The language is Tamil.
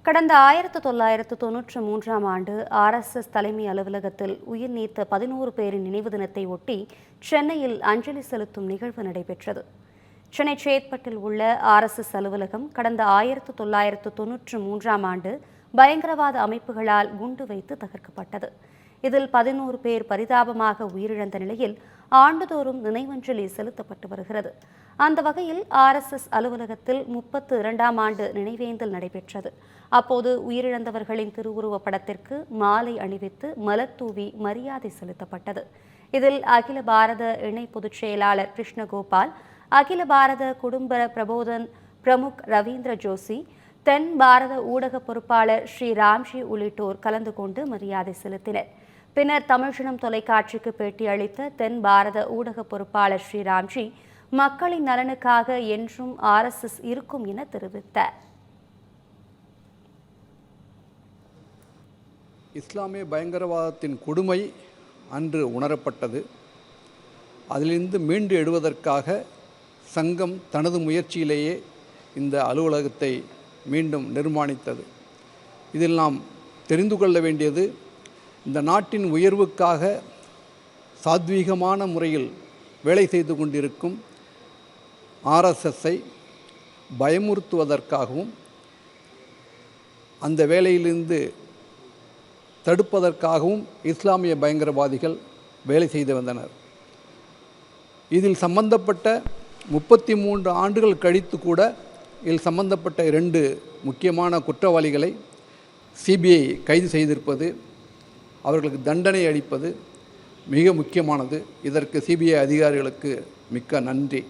கடந்த 1993ஆம் ஆண்டு ஆர்எஸ்எஸ் தலைமை அலுவலகத்தில் உயிர் நீத்த 11 பேரின் நினைவு தினத்தை ஒட்டி சென்னையில் அஞ்சலி செலுத்தும் நிகழ்வு நடைபெற்றது. சென்னை சேத்பட்டில் உள்ள ஆர்எஸ்எஸ் அலுவலகம் கடந்த 1993ஆம் ஆண்டு பயங்கரவாத அமைப்புகளால் குண்டு வைத்து தகர்க்கப்பட்டது. இதில் 11 பேர் பரிதாபமாக உயிரிழந்த நிலையில் ஆண்டுதோறும் நினைவஞ்சலி செலுத்தப்பட்டு வருகிறது. அந்த வகையில் ஆர்எஸ்எஸ் அலுவலகத்தில் 32ஆம் ஆண்டு நினைவேந்தல் நடைபெற்றது. அப்போது உயிரிழந்தவர்களின் திருவுருவப் படத்திற்கு மாலை அணிவித்து மலர் தூவி மரியாதை செலுத்தப்பட்டது. இதில் அகில பாரத இணை பொதுச் செயலாளர் கிருஷ்ணகோபால், அகில பாரத குடும்ப பிரபோதன் பிரமுக் ரவீந்திர ஜோஷி, தென் பாரத ஊடக பொறுப்பாளர் ஸ்ரீ ராம்ஜி உள்ளிட்டோர் கலந்து கொண்டு மரியாதை செலுத்தினர். பின்னர் தமிழ்ஜனம் தொலைக்காட்சிக்கு பேட்டி அளித்த தென் பாரத ஊடக பொறுப்பாளர் ஸ்ரீ ராம்ஜி, மக்களின் நலனுக்காக என்றும் ஆர்எஸ்எஸ் இருக்கும் என தெரிவித்தார். இஸ்லாமிய பயங்கரவாதத்தின் கொடுமை அன்று உணரப்பட்டது. அதிலிருந்து மீண்டு எழுவதற்காக சங்கம் தனது முயற்சியிலேயே இந்த அலுவலகத்தை மீண்டும் நிர்மாணித்தது. இதில் நாம் தெரிந்து கொள்ள வேண்டியது, இந்த நாட்டின் உயர்வுக்காக சாத்வீகமான முறையில் வேலை செய்து கொண்டிருக்கும் ஆர்எஸ்எஸ்ஸை பயமுறுத்துவதற்காகவும் அந்த வேலையிலிருந்து தடுப்பதற்காகவும் இஸ்லாமிய பயங்கரவாதிகள் வேலை செய்து வந்தனர். இதில் சம்பந்தப்பட்ட 33 ஆண்டுகள் கழித்து கூட இதில் சம்பந்தப்பட்ட 2 முக்கியமான குற்றவாளிகளை சிபிஐ கைது செய்திருப்பது, அவர்களுக்கு தண்டனை அளிப்பது மிக முக்கியமானது. இதற்கு சிபிஐ அதிகாரிகளுக்கு மிக்க நன்றி.